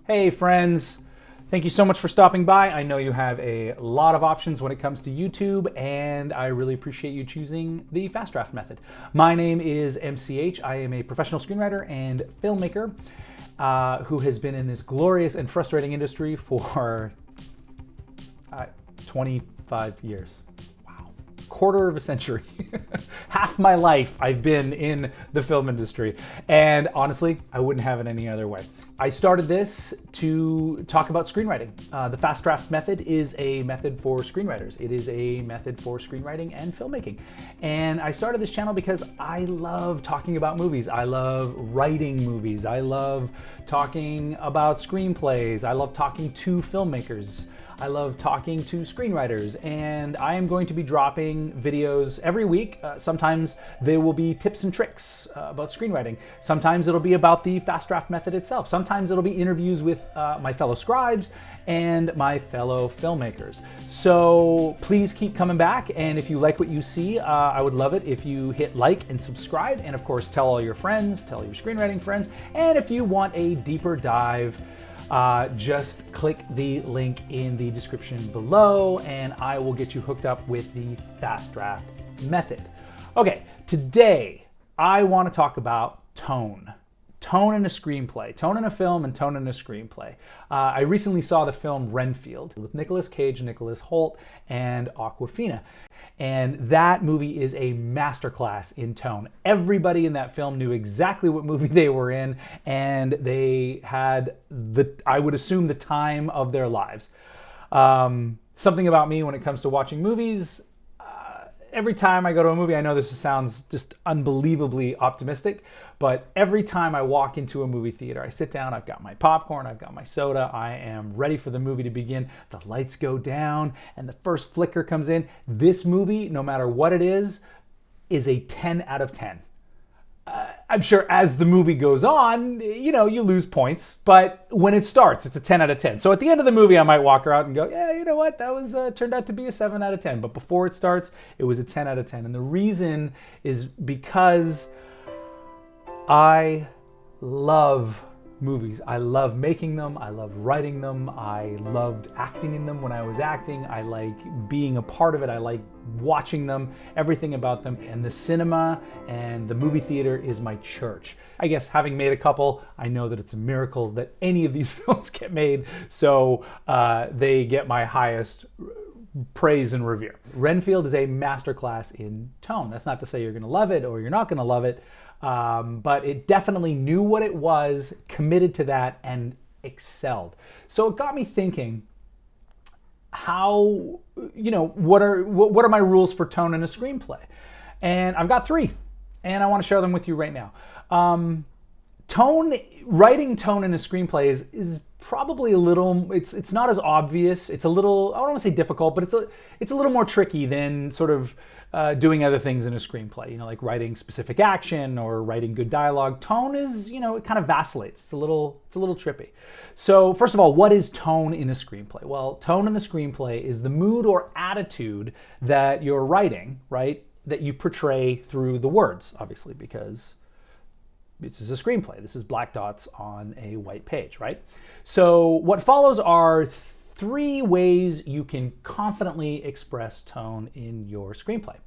Hey friends, thank you so much for stopping by. I know you have a lot of options when it comes to YouTube, and I really appreciate you choosing the fast draft method. My name is MCH. I am a professional screenwriter and filmmaker who has been in this glorious and frustrating industry for 25 years. Quarter of a century. Half my life I've been in the film industry, and honestly I wouldn't have it any other way. I started this to talk about screenwriting. The fast draft method is a method for screenwriters. It is a method for screenwriting and filmmaking, and I started this channel because I love talking about movies. I love writing movies. I love talking about screenplays. I love talking to filmmakers. I love talking to screenwriters, and I am going to be dropping videos every week. Sometimes they will be tips and tricks about screenwriting. Sometimes it'll be about the fast draft method itself. Sometimes it'll be interviews with my fellow scribes and my fellow filmmakers. So please keep coming back, and if you like what you see, I would love it if you hit like and subscribe, and of course tell all your friends, tell your screenwriting friends, and if you want a deeper dive, just click the link in the description below and I will get you hooked up with the fast draft method. Okay, today I want to talk about tone. Tone in a screenplay, tone in a film and tone in a screenplay. I recently saw the film Renfield with Nicolas Cage, Nicholas Hoult, and Awkwafina. And that movie is a masterclass in tone. Everybody in that film knew exactly what movie they were in, and they had I would assume, the time of their lives. Something about me when it comes to watching movies, every time I go to a movie, I know this sounds just unbelievably optimistic, but every time I walk into a movie theater, I sit down, I've got my popcorn, I've got my soda, I am ready for the movie to begin. The lights go down and the first flicker comes in. This movie, no matter what it is a 10 out of 10. I'm sure as the movie goes on, you lose points, but when it starts, it's a 10 out of 10. So at the end of the movie, I might walk out and go, yeah, you know what, that was turned out to be a 7 out of 10. But before it starts, it was a 10 out of 10. And the reason is because I love movies. I love making them. I love writing them. I loved acting in them when I was acting. I like being a part of it. I like watching them, everything about them. And the cinema and the movie theater is my church. I guess having made a couple, I know that it's a miracle that any of these films get made. So they get my highest praise and revere. Renfield is a masterclass in tone. That's not to say you're going to love it or you're not going to love it. But it definitely knew what it was, committed to that, and excelled. So it got me thinking, how, what are my rules for tone in a screenplay? And I've got 3, and I want to share them with you right now. Writing tone in a screenplay is probably a little, it's not as obvious. It's a little, I don't want to say difficult, but it's a little more tricky than sort of doing other things in a screenplay, like writing specific action or writing good dialogue. Tone is, it kind of vacillates. It's a little trippy. So first of all, what is tone in a screenplay? Well, tone in the screenplay is the mood or attitude that you're writing, right? That you portray through the words, obviously, because this is a screenplay. This is black dots on a white page, right? So what follows are 3 ways you can confidently express tone in your screenplay.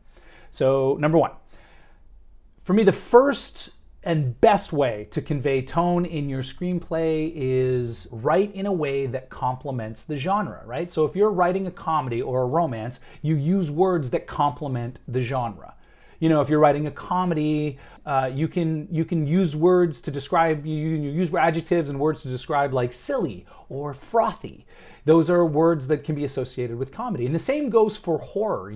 So number 1, for me, the first and best way to convey tone in your screenplay is write in a way that complements the genre, right? So if you're writing a comedy or a romance, you use words that complement the genre. If you're writing a comedy, you can use words to describe, you use adjectives and words to describe, like silly or frothy. Those are words that can be associated with comedy. And the same goes for horror,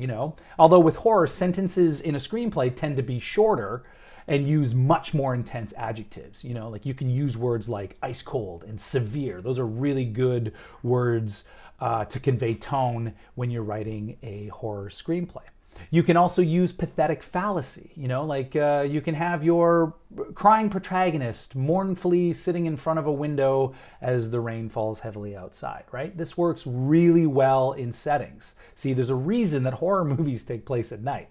Although with horror, sentences in a screenplay tend to be shorter and use much more intense adjectives. Like you can use words like ice cold and severe. Those are really good words to convey tone when you're writing a horror screenplay. You can also use pathetic fallacy, you can have your crying protagonist mournfully sitting in front of a window as the rain falls heavily outside, right? This works really well in settings. See, there's a reason that horror movies take place at night.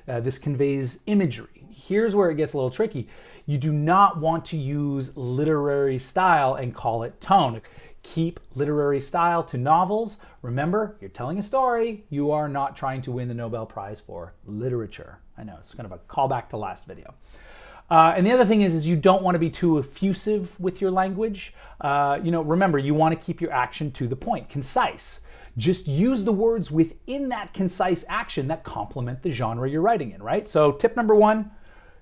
This conveys imagery. Here's where it gets a little tricky. You do not want to use literary style and call it tone. Keep literary style to novels. Remember, you're telling a story. You are not trying to win the Nobel Prize for literature. I know, it's kind of a callback to last video. And the other thing is you don't want to be too effusive with your language. Remember, you want to keep your action to the point, concise. Just use the words within that concise action that complement the genre you're writing in, right? So tip number 1,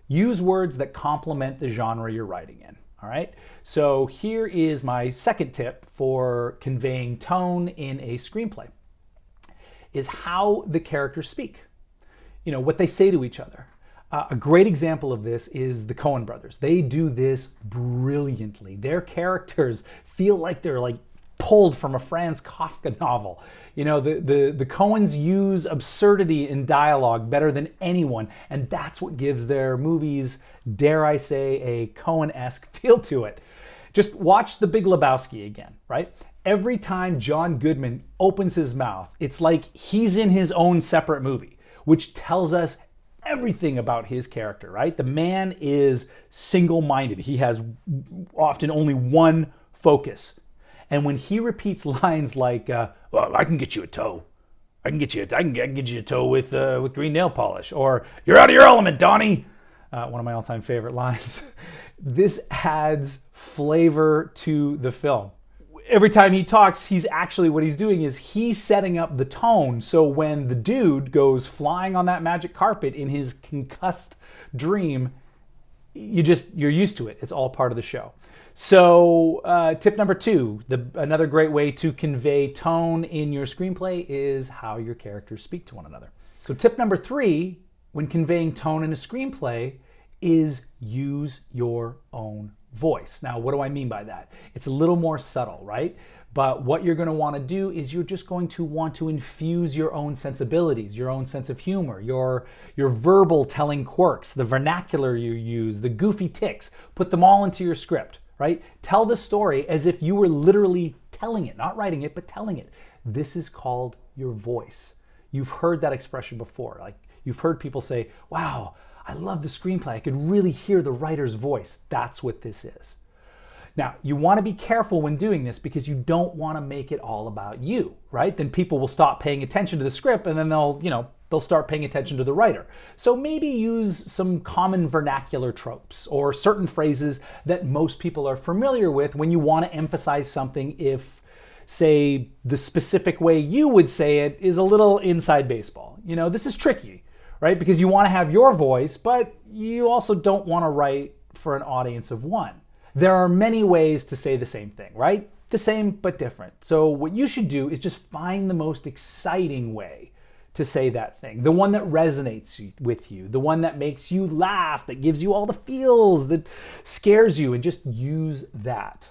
use words that complement the genre you're writing in, all right? So here is my second tip for conveying tone in a screenplay, is how the characters speak, what they say to each other. A great example of this is the Coen brothers. They do this brilliantly. Their characters feel like they're pulled from a Franz Kafka novel. The Coens use absurdity in dialogue better than anyone, and that's what gives their movies, dare I say, a Coen-esque feel to it. Just watch The Big Lebowski again, right? Every time John Goodman opens his mouth, it's like he's in his own separate movie, which tells us everything about his character, right? The man is single-minded. He has often only one focus. And when he repeats lines like, well, I can get you a toe. I can get you a toe with green nail polish. Or, you're out of your element, Donnie. One of my all-time favorite lines. This adds flavor to the film. Every time he talks, what he's doing is he's setting up the tone. So when the dude goes flying on that magic carpet in his concussed dream, you're used to it. It's all part of the show. So tip number 2, another great way to convey tone in your screenplay is how your characters speak to one another. So tip number 3, when conveying tone in a screenplay, is use your own voice. Now, what do I mean by that? It's a little more subtle, right? But what you're going to want to do is you're just going to want to infuse your own sensibilities, your own sense of humor, your verbal telling quirks, the vernacular you use, the goofy tics, put them all into your script, right? Tell the story as if you were literally telling it, not writing it, but telling it. This is called your voice. You've heard that expression before. You've heard people say, wow, I love the screenplay. I could really hear the writer's voice. That's what this is. Now, you want to be careful when doing this because you don't want to make it all about you, right? Then people will stop paying attention to the script and then they'll start paying attention to the writer. So maybe use some common vernacular tropes or certain phrases that most people are familiar with when you want to emphasize something if, say, the specific way you would say it is a little inside baseball. This is tricky, right? Because you want to have your voice, but you also don't want to write for an audience of one. There are many ways to say the same thing, right? The same, but different. So what you should do is just find the most exciting way to say that thing. The one that resonates with you, the one that makes you laugh, that gives you all the feels, that scares you, and just use that.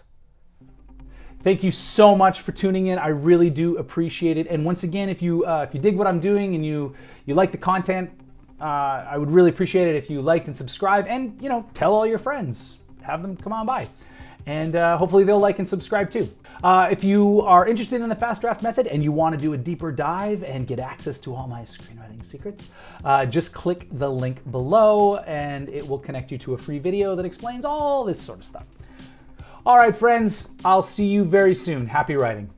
Thank you so much for tuning in. I really do appreciate it. And once again, if you dig what I'm doing and you like the content, I would really appreciate it if you liked and subscribe, and tell all your friends. Have them come on by, and hopefully they'll like and subscribe too. If you are interested in the fast draft method and you want to do a deeper dive and get access to all my screenwriting secrets, just click the link below and it will connect you to a free video that explains all this sort of stuff. All right, friends, I'll see you very soon. Happy writing.